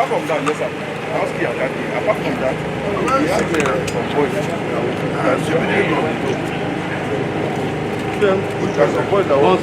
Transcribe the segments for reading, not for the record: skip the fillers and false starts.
Apart from that, yes, sir. Apart from that, we have some boys that some boys that want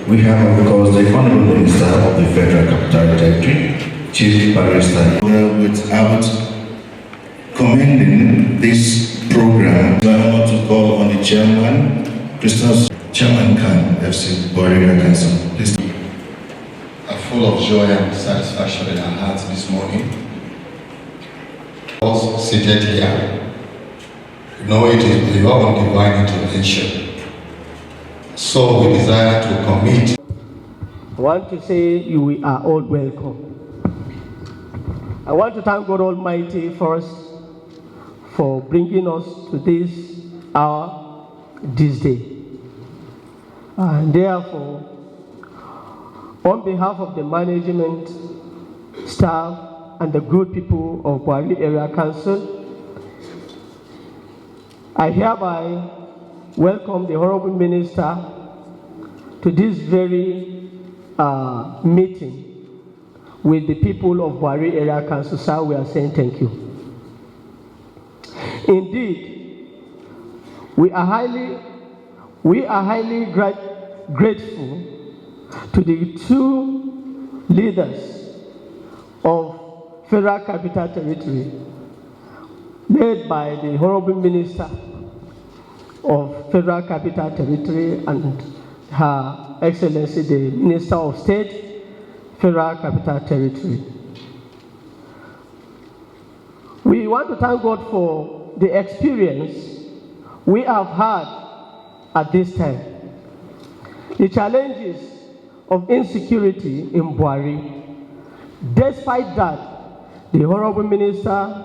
We have, of course, the Honorable Minister of the Federal Capital Territory, Chief Barrister, without commending this program. I want to call on the Chairman, Christopher Chairman Khan, FC Bwari Area Council. Please. Are full of joy and satisfaction in our hearts this morning. All seated here, you know it is your own divine intervention. So we desire to commit. I want to say you are all welcome. I want to thank God Almighty first for bringing us to this hour, this day. And therefore, on behalf of the management, staff, and the good people of Bwari Area Council, I hereby welcome the Honorable Minister to this very meeting with the people of Bwari Area Council. Sir, we are saying thank you. Indeed, we are highly grateful to the two leaders of Federal Capital Territory, led by the Honorable Minister of Federal Capital Territory and Her Excellency the Minister of State, Federal Capital Territory. We want to thank God for the experience we have had at this time. The challenges of insecurity in Bwari. Despite that, the Honorable Minister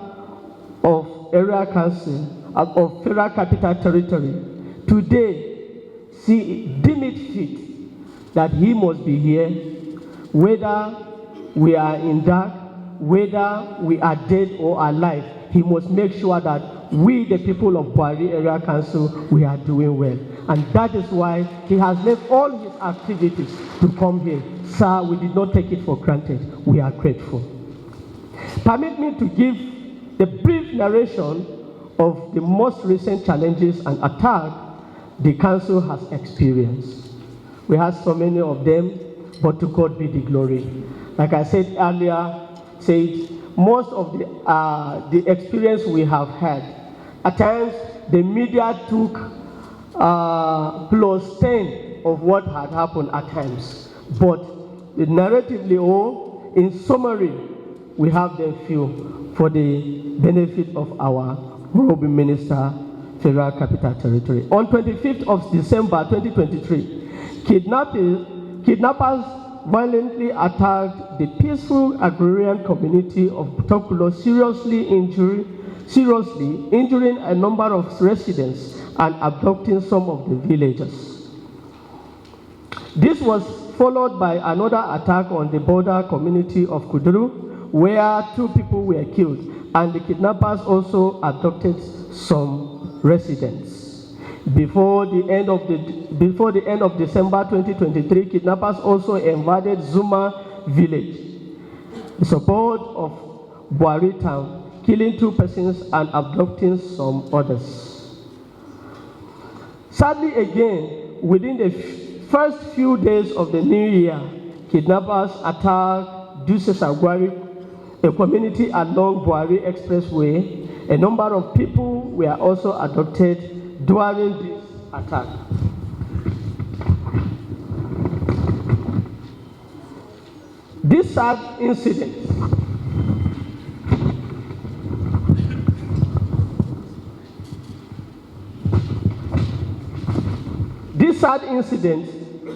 of Area Council of Federal Capital Territory today deem it fit that he must be here, whether we are in dark, whether we are dead or alive. He must make sure that we, the people of Bwari Area Council, we are doing well. And that is why he has left all his activities to come here. Sir, we did not take it for granted. We are grateful. Permit me to give the brief narration of the most recent challenges and attacks the council has experienced. We have so many of them, but to God be the glory. Like I said earlier, most of the experience we have had, at times the media took plus 10 of what had happened at times. But narratively or in summary, we have them few for the benefit of our Honorable Minister, Federal Capital Territory. On 25th of December 2023, kidnappers violently attacked the peaceful agrarian community of Butokulo, seriously injuring a number of residents and abducting some of the villagers. This was followed by another attack on the border community of Kuduru, where 2 people were killed, and the kidnappers also abducted some residents. Before the end of December 2023, kidnappers also invaded Zuma village, the suburb of Bwari town, killing 2 persons and abducting some others. Sadly again, within the first few days of the new year, kidnappers attacked Duse Sagwari, a community along Bwari Expressway. A number of people were also abducted during this attack. This sad incident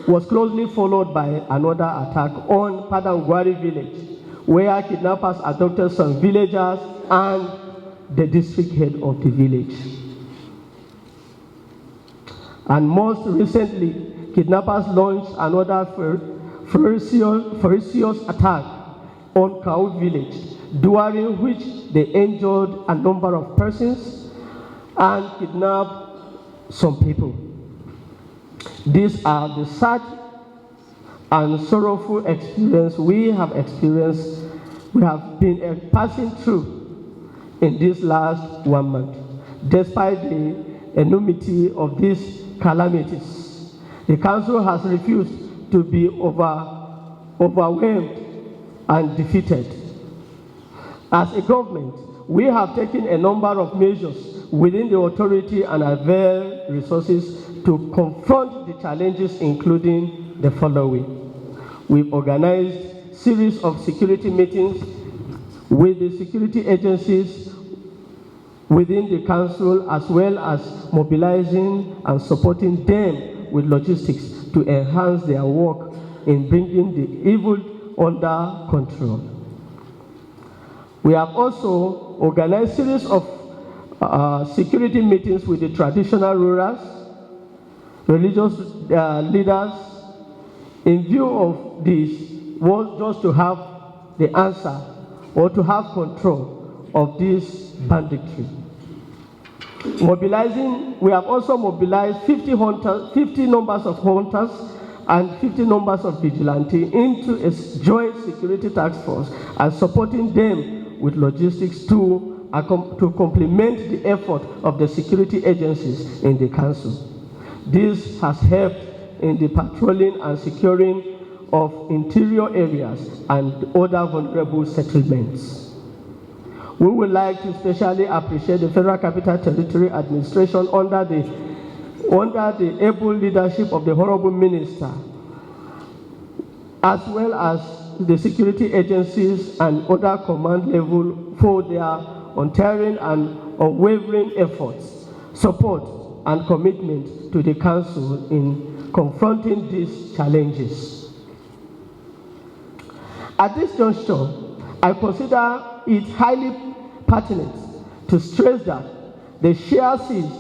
was closely followed by another attack on Padangwari village, where kidnappers abducted some villagers and the district head of the village. And most recently, kidnappers launched another ferocious attack on Kau village, during which they injured a number of persons and kidnapped some people. These are the sad and sorrowful experience we have been passing through in this last 1 month. Despite the enormity of these calamities, the council has refused to be overwhelmed and defeated. As a government, we have taken a number of measures within the authority and availed resources to confront the challenges, including the following. We've organized a series of security meetings with the security agencies within the council, as well as mobilizing and supporting them with logistics to enhance their work in bringing the evil under control. We have also organized a series of security meetings with the traditional rulers, religious leaders. In view of this, was just to have the answer or to have control of this banditry. We have also mobilized 50 numbers of hunters and 50 numbers of vigilantes into a joint security task force and supporting them with logistics to complement the effort of the security agencies in the council. This has helped in the patrolling and securing of interior areas and other vulnerable settlements. We would like to especially appreciate the Federal Capital Territory Administration under the able leadership of the Honorable Minister, as well as the security agencies and other command level for their untiring and unwavering efforts, support and commitment to the Council in confronting these challenges. At this juncture, I consider it highly pertinent to stress that the sheer size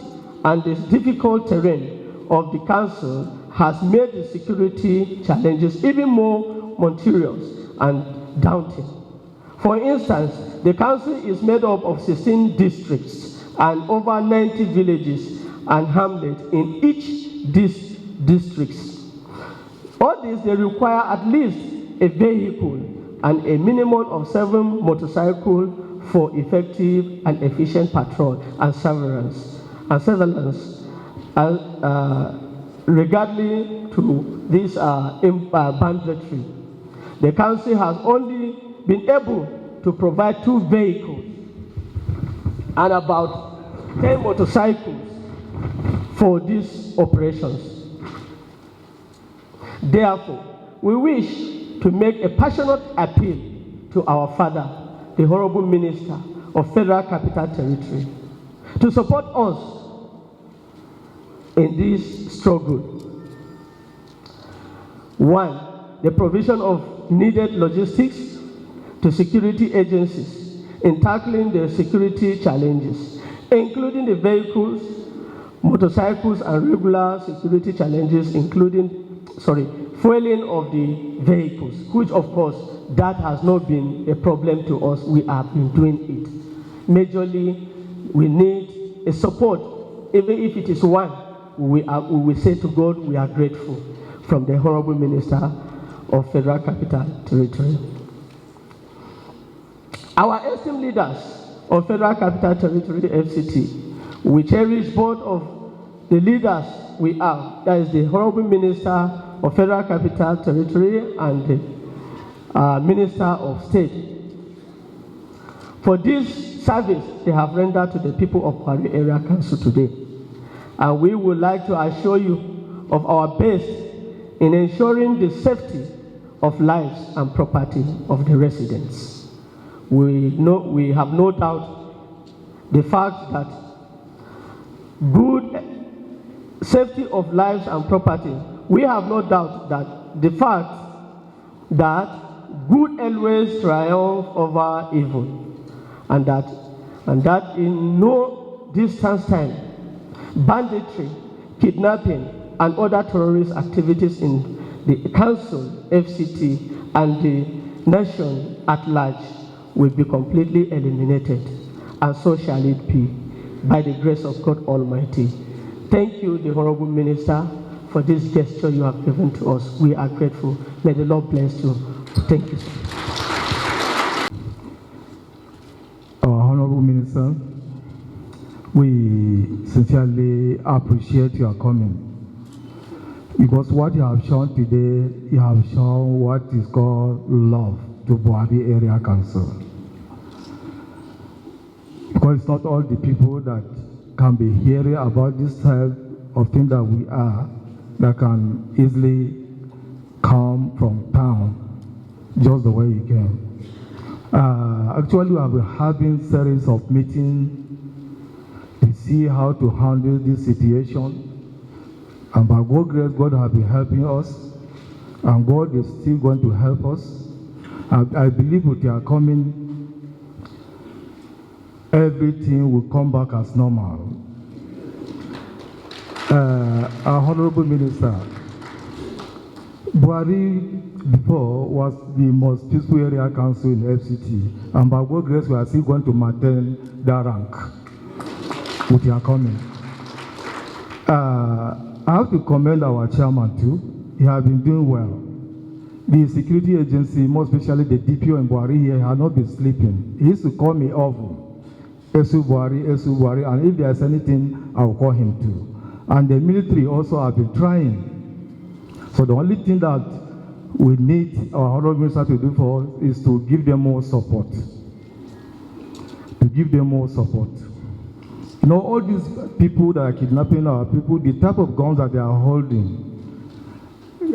and the difficult terrain of the Council has made the security challenges even more mountainous and daunting. For instance, the Council is made up of 16 districts and over 90 villages and hamlets in each districts. All this, they require at least a vehicle and a minimum of 7 motorcycles for effective and efficient patrol and surveillance regarding to this banditry. The Council has only been able to provide 2 vehicles and about 10 motorcycles for these operations. Therefore, we wish to make a passionate appeal to our father, the Honorable Minister of Federal Capital Territory, to support us in this struggle. 1, the provision of needed logistics to security agencies in tackling the security challenges, including the vehicles, motorcycles, and regular security challenges, including fueling of the vehicles, which of course that has not been a problem to us. We have been doing it. Majorly, we need a support, even if it is 1. We will say to God, we are grateful from the Honorable Minister of Federal Capital Territory. Our esteemed leaders of Federal Capital Territory, FCT, we cherish both of the leaders we have, that is the Honorable Minister of Federal Capital Territory and the Minister of State, for this service they have rendered to the people of Bwari Area Council today. And we would like to assure you of our best in ensuring the safety of lives and property of the residents. We have no doubt the fact that good safety of lives and property, we have no doubt that the fact that good always triumph over evil, and that and that in no distance time, banditry, kidnapping, and other terrorist activities in the council, FCT, and the nation at large will be completely eliminated, and so shall it be, by the grace of God Almighty. Thank you, the Honorable Minister, for this gesture you have given to us. We are grateful. May the Lord bless you. Thank you. Our Honorable Minister, we sincerely appreciate your coming, because what you have shown today, you have shown what is called love to Bwari Area Council. Because it's not all the people that can be hearing about this type of thing that we are, that can easily come from town just the way you came. Actually, we have been having series of meetings to see how to handle this situation. And by God's grace, God has been helping us, and God is still going to help us. I believe with your coming, everything will come back as normal. Our Honorable Minister, Bwari before was the most peaceful area council in FCT, and by God's grace, we are still going to maintain that rank with your coming. I have to commend our chairman too. He has been doing well. The security agency, more especially the DPO in Bwari here, has not been sleeping. He used to call me often. Bwari, and if there's anything, I will call him too. And the military also have been trying. So the only thing that we need our Honorable Minister to do for us is to give them more support. To give them more support. You know, all these people that are kidnapping our people, the type of guns that they are holding,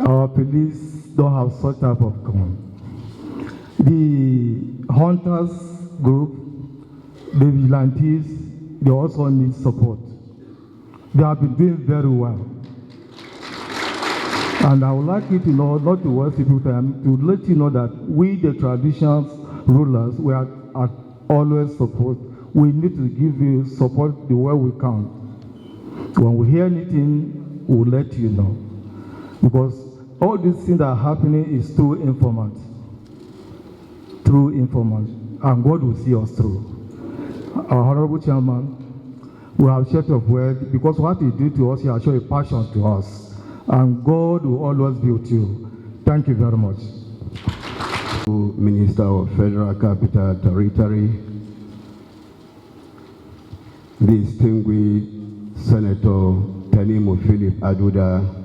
our police don't have such type of gun. The hunters group, the vigilantes, they also need support. They have been doing very well. And I would like you to know, not to waste people's time, to let you know that we, the traditional rulers, we are always support. We need to give you support the way we can. When we hear anything, we'll let you know. Because all these things that are happening is through informants. Through informants. And God will see us through. Our Honorable Chairman, we have shared of word, because what he did to us, he has shown a passion to us. And God will always be with you. Thank you very much. Minister of Federal Capital Territory, distinguished Senator Tanimu Philip Aduda,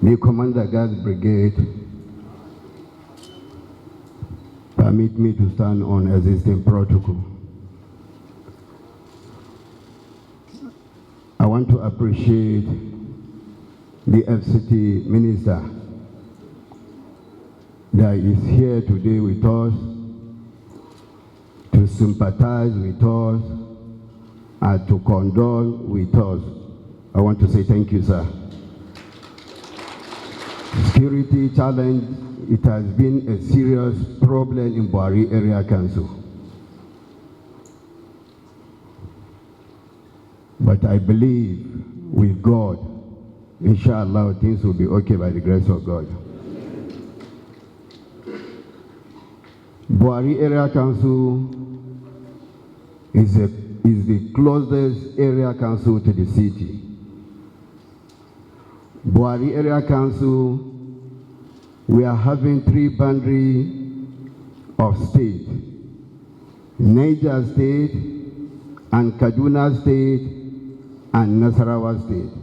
the Commander Guards Brigade, permit me to stand on existing protocol. I want to appreciate the FCT Minister that is here today with us, to sympathize with us, and to condone with us. I want to say thank you, sir. Security challenge, it has been a serious problem in Bwari Area Council. But I believe with God, inshallah, things will be okay by the grace of God. Bwari Area Council is the closest area council to the city. Bwari Area Council, we are having 3 boundaries of state: Niger State, and Kaduna State, and Nasarawa State.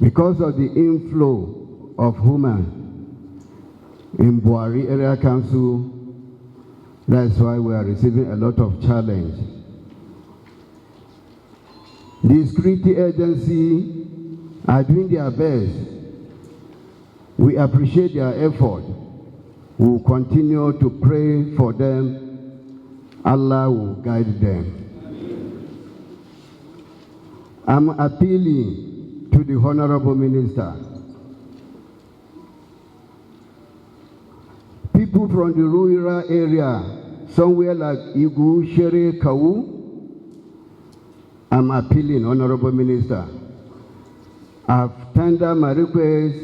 Because of the inflow of human in Bwari Area Council, that's why we are receiving a lot of challenge. The security agency are doing their best. We appreciate their effort. We will continue to pray for them. Allah will guide them. I'm appealing to the Honorable Minister. People from the rural area somewhere like Igu, Shere, Kawu, I'm appealing, Honorable Minister. I've tendered my request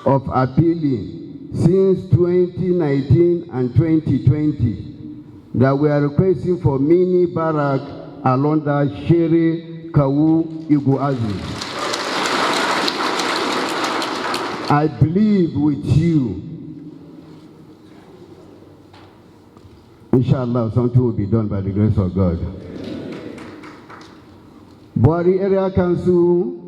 of appealing since 2019 and 2020 that we are requesting for mini barrack along the Shere, Kawu, Igu Aziz. I believe with you, inshallah, something will be done by the grace of God. Bwari Area Council,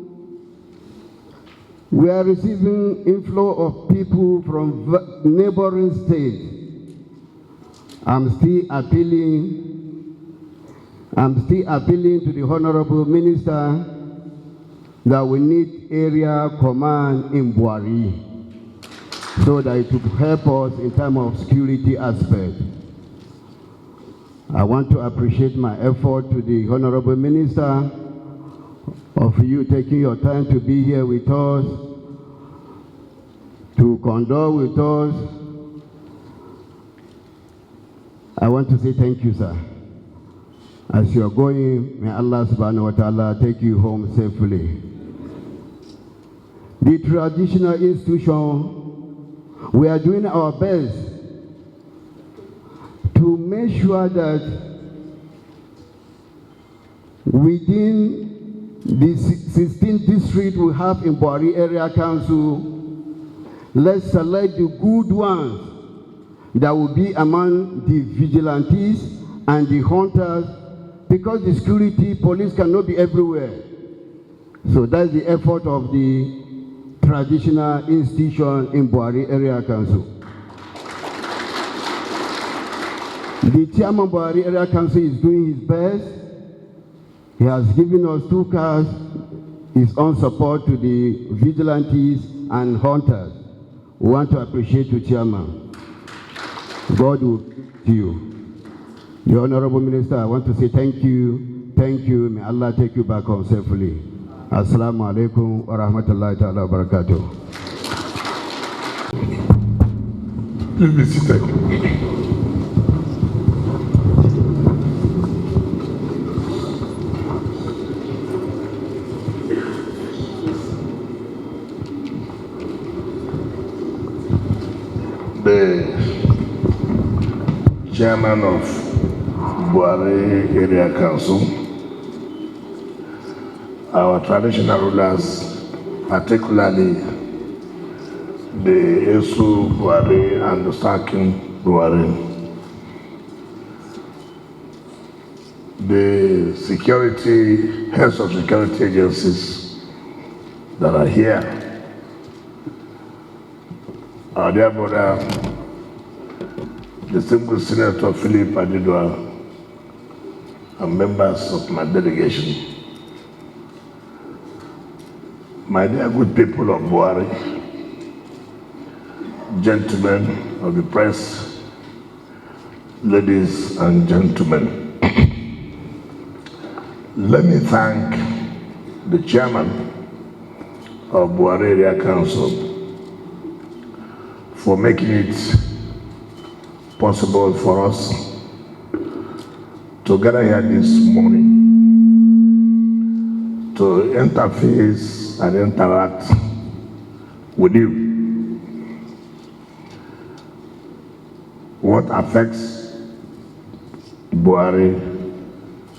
we are receiving inflow of people from neighboring states. I'm still appealing to the Honorable Minister that we need area command in Bwari so that it will help us in terms of security aspect. I want to appreciate my effort to the Honorable Minister of you taking your time to be here with us, to condole with us. I want to say thank you, sir. As you are going, may Allah subhanahu wa ta'ala take you home safely. The traditional institution, we are doing our best to make sure that within the 16th district we have in Bwari Area Council, let's select the good ones that will be among the vigilantes and the hunters, because the security police cannot be everywhere. So that's the effort of the traditional institution in Bwari Area Council. The chairman of Bwari Area Council is doing his best. He has given us 2 cars, his own support to the vigilantes and hunters. We want to appreciate you, Chairman. God will be to you. The Honorable Minister, I want to say thank you. Thank you. May Allah take you back home safely. Assalamu alaikum wa rahmatullahi ta'ala wa barakatuh. Please be seated. The chairman of Bwari Area Council, our traditional rulers, particularly the Esu Bwari and the Sakin Bwari, the security, heads of security agencies that are here, our dear brother, distinguished Senator Philip Adidwa, and members of my delegation, my dear good people of Bwari, gentlemen of the press, ladies and gentlemen, let me thank the chairman of Bwari Area Council for making it possible for us to gather here this morning to interface and interact with you. What affects Bwari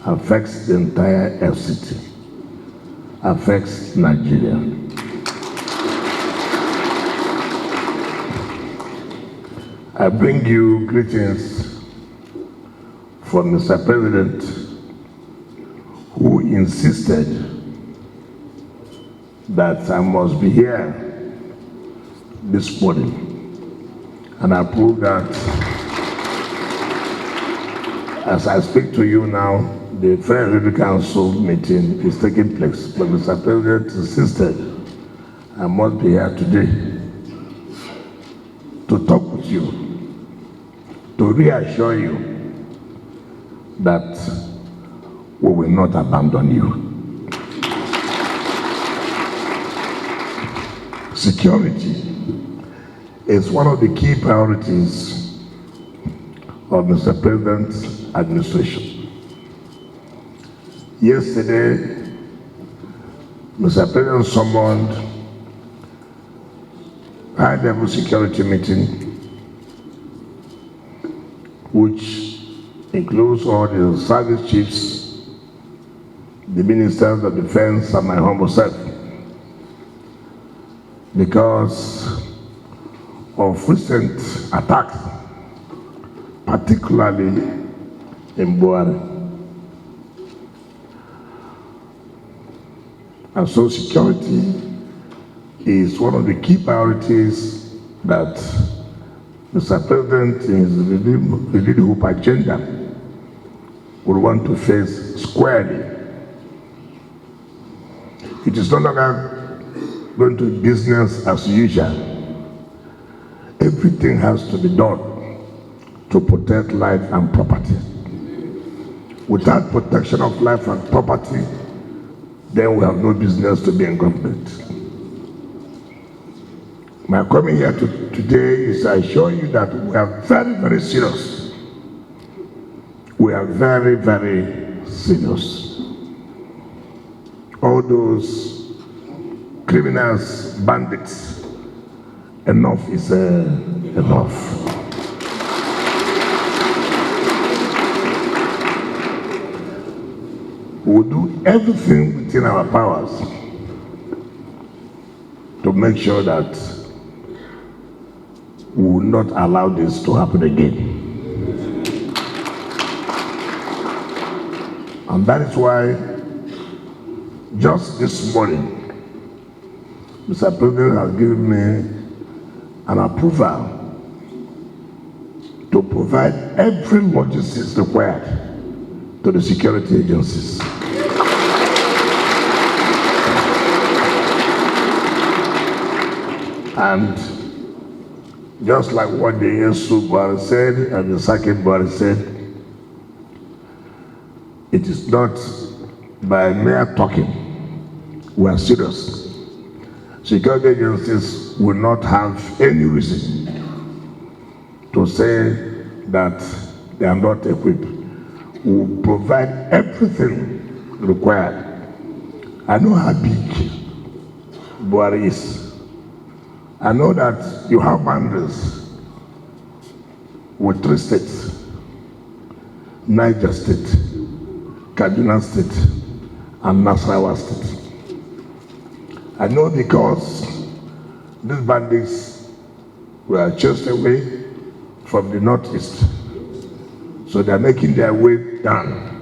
affects the entire FCT, affects Nigeria. I bring you greetings from Mr. President, who insisted that I must be here this morning. And I prove that as I speak to you now, the Federal Area Council meeting is taking place. But Mr. President insisted I must be here today to talk with you, to reassure you that we will not abandon you. Security is one of the key priorities of Mr. President's administration. Yesterday, Mr. President summoned a high-level security meeting, which includes all the service chiefs, the ministers of defense, and my humble self, because of recent attacks, particularly in Bwari. And so security is one of the key priorities that Mr. President in his leadership agenda would want to face squarely. It is no longer going to be business as usual. Everything has to be done to protect life and property. Without protection of life and property, then we have no business to be in government. My coming here today is to assure you that we are very, very serious. We are very, very serious. All those criminals, bandits, enough is enough. We will do everything within our powers to make sure that we will not allow this to happen again. And that is why just this morning, Mr. President has given me an approval to provide every logistics required to the security agencies. And just like what the Nyesom Wike said and the second Bwari said, it is not by mere talking. We are serious. Security agencies will not have any reason to say that they are not equipped. We will provide everything required. I know how big Bwari is. I know that you have boundaries with 3 states: Niger State, Kaduna State, and Nasarawa State. I know because these bandits were chased away from the northeast, so they are making their way down.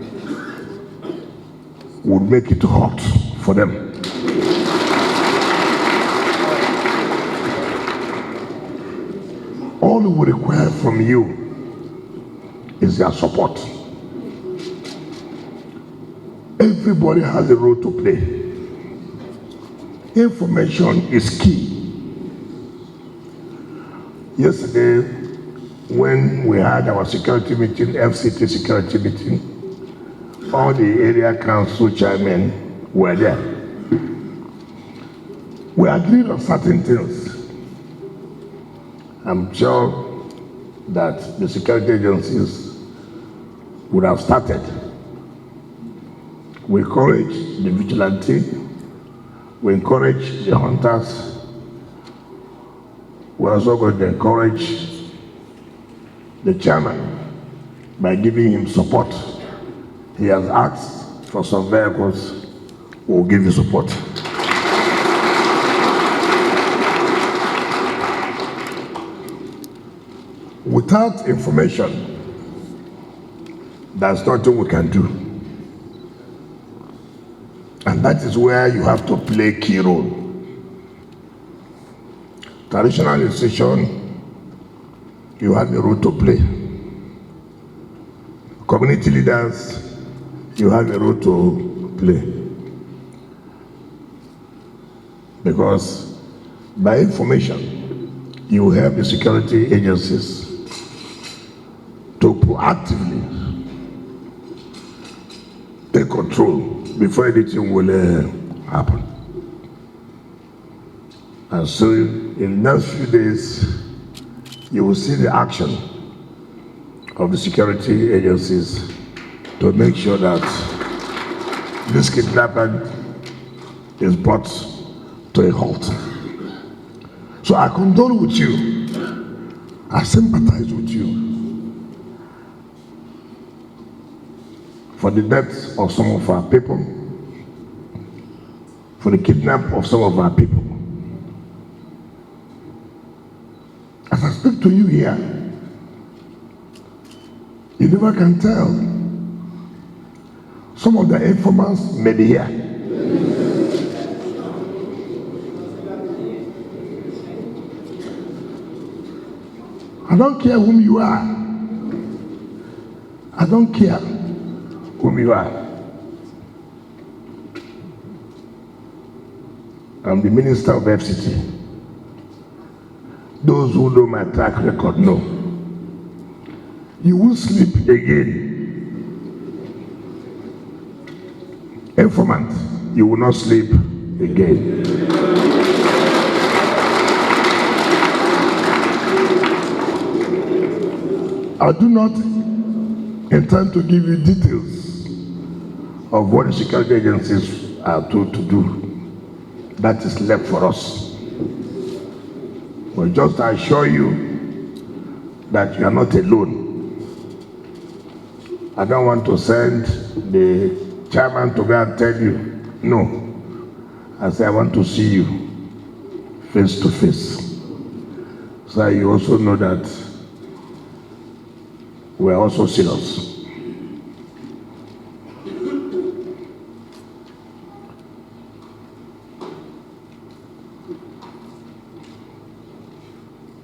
Would make it hot for them. All we require from you is your support. Everybody has a role to play. Information is key. Yesterday, when we had our security meeting, FCT security meeting, all the area council chairmen were there. We agreed on certain things. I'm sure that the security agencies would have started. We encourage the vigilante, we encourage the hunters, we're also going to encourage the chairman by giving him support. He has asked for some vehicles, we'll give you support. Without information, there's nothing we can do. And that is where you have to play a key role. Traditional institution, you have a role to play. Community leaders, you have a role to play. Because by information, you help the security agencies to proactively take control before anything will happen. And so in the next few days, you will see the action of the security agencies to make sure that this kidnapping is brought to a halt. So I condone with you. I sympathize with you for the deaths of some of our people, for the kidnap of some of our people. As I speak to you here, you never can tell. Some of the informants may be here. I don't care whom you are. I don't care whom you are. I'm the minister of FCT. Those who know my track record know. You will sleep again. Informant, you will not sleep again. I do not intend to give you details of what the security agencies are told to do. That is left for us. But just to assure you that you are not alone. I don't want to send the chairman to go and tell you, no. I say I want to see you face to face. So you also know that we are also serious.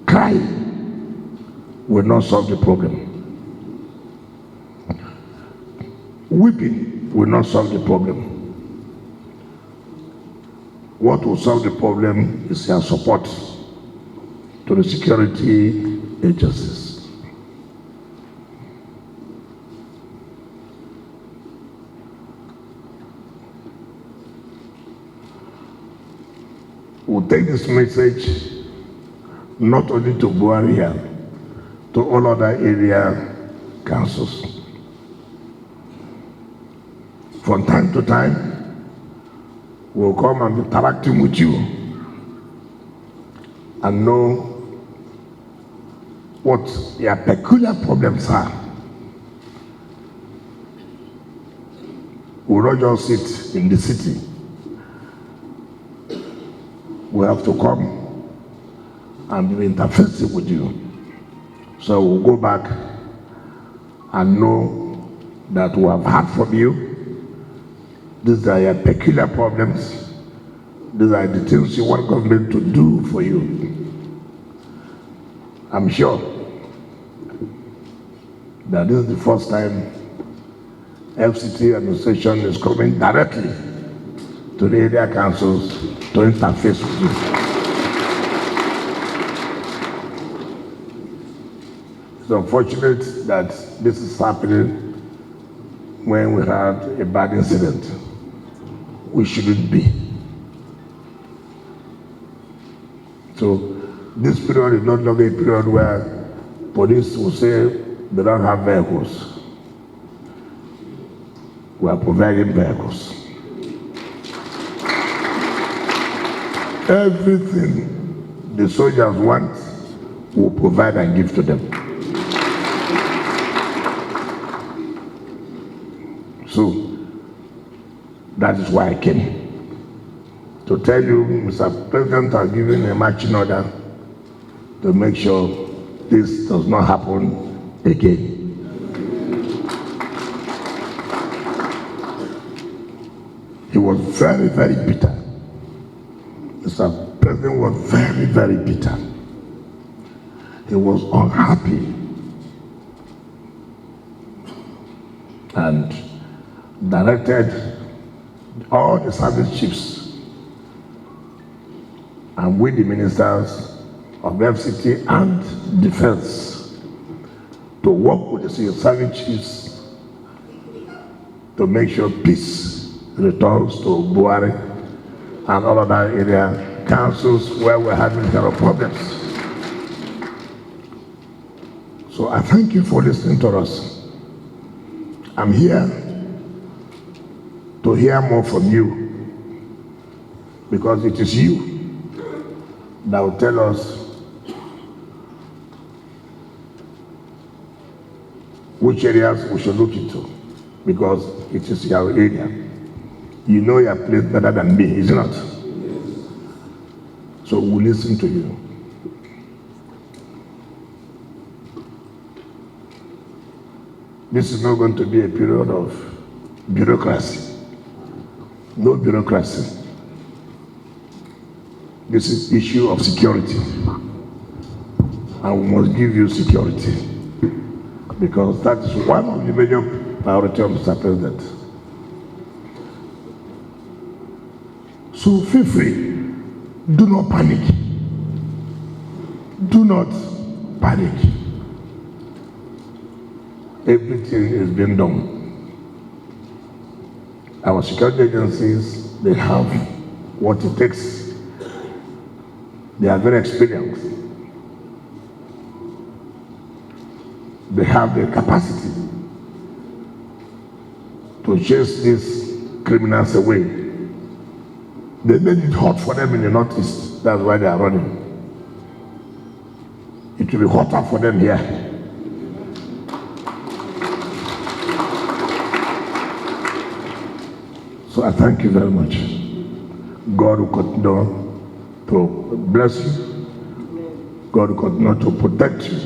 Crying will not solve the problem. Weeping will not solve the problem. What will solve the problem is your support to the security agencies. We'll take this message not only to Bwari Area, to all other area councils. From time to time, we'll come and be interacting with you and know what your peculiar problems are. We'll not just sit in the city. We have to come and be interfacing with you. So we'll go back and know that we have heard from you. These are your peculiar problems. These are the things you want government to do for you. I'm sure that this is the first time FCT administration is coming directly to the area councils to interface with you. It's unfortunate that this is happening when we had a bad incident. We shouldn't be. So this period is not longer a period where police will say they don't have vehicles. We are providing vehicles. Everything the soldiers want, we'll provide and give to them. So that is why I came. To tell you, Mr. President has given a marching order to make sure this does not happen again. He was very, very bitter. Mr. President was very, very bitter. He was unhappy. And directed all the service chiefs and with the ministers of FCT and defense to work with the service chiefs to make sure peace returns to Bwari and all other area councils where we're having kind of problems. So I thank you for listening to us. I'm here to hear more from you, because it is you that will tell us which areas we should look into, because it is your area. You know your place better than me, is it not? So we'll listen to you. This is not going to be a period of bureaucracy. No bureaucracy. This is issue of security. And we must give you security, because that is one of the major priorities of Mr. President. So feel free. Do not panic. Do not panic. Everything is being done. Our security agencies, they have what it takes. They are very experienced. They have the capacity to chase these criminals away. They made it hot for them in the Northeast. That's why they are running. It will be hotter for them here. So I thank you very much. God will continue to bless you. God will continue to protect you.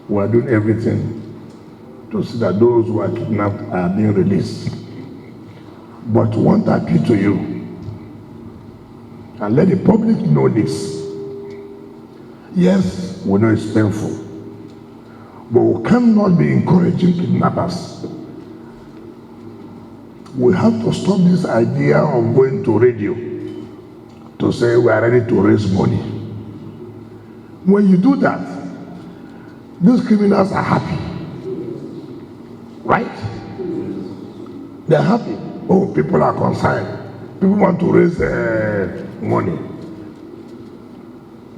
We are doing everything to see that those who are kidnapped are being released. But we want to appeal to you and let the public know this. Yes, we know it's painful, but we cannot be encouraging kidnappers. We have to stop this idea of going to radio to say we are ready to raise money. When you do that, these criminals are happy, right? They're happy. Oh, people are concerned. People want to raise money.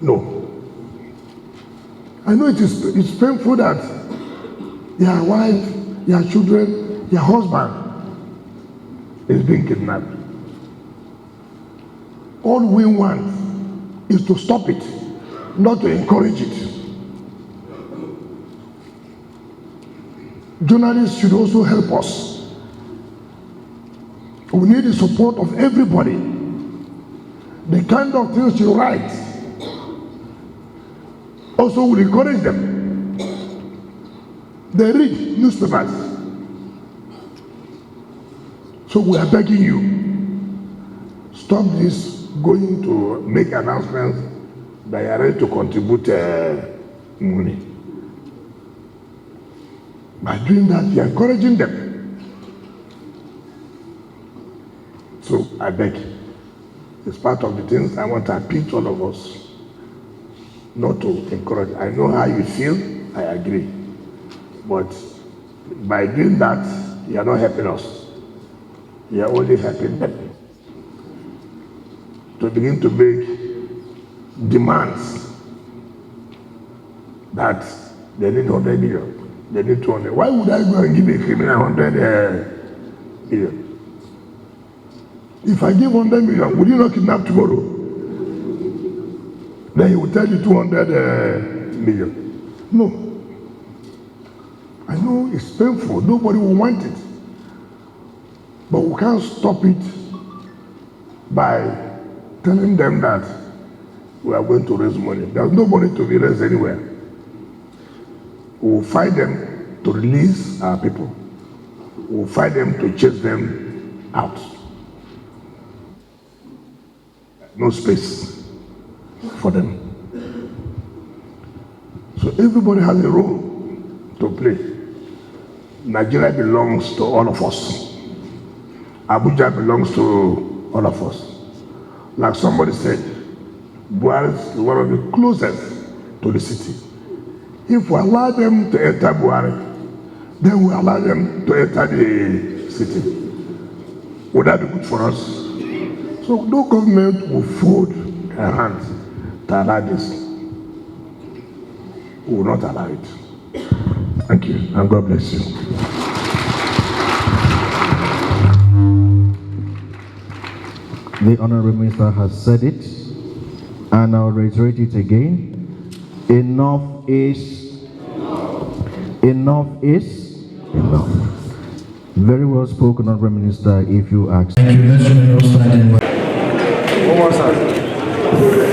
No. I know it's painful that your wife, your children, your husband is being kidnapped. All we want is to stop it, not to encourage it. Journalists should also help us. We need the support of everybody. The kind of things you write also will encourage them. They read newspapers. So we are begging you, stop this going to make announcements that you are ready to contribute money. By doing that, you are encouraging them. So I beg, it's part of the things I want to appeal to all of us, not to encourage. I know how you feel, I agree. But by doing that, you are not helping us. You are only helping them to begin to make demands that they need 100 million, they need 200. Why would I go and give a criminal 100 million? If I give 100 million, will you not kidnap tomorrow? Then he will tell you 200 million. No. I know it's painful. Nobody will want it. But we can't stop it by telling them that we are going to raise money. There's no money to be raised anywhere. We will fight them to release our people. We will fight them to chase them out. No space for them. So everybody has a role to play. Nigeria belongs to all of us. Abuja belongs to all of us. Like somebody said, Bwari is one of the closest to the city. If we allow them to enter Bwari, then we allow them to enter the city. Would that be good for us? So no government will fold their hands to allow this. We will not allow it. Thank you, and God bless you. The Honorable Minister has said it, and I'll reiterate it again. Enough is enough. Very well spoken, Honorable Minister, if you ask. Thank you. Let's remain all standing. One more, sir.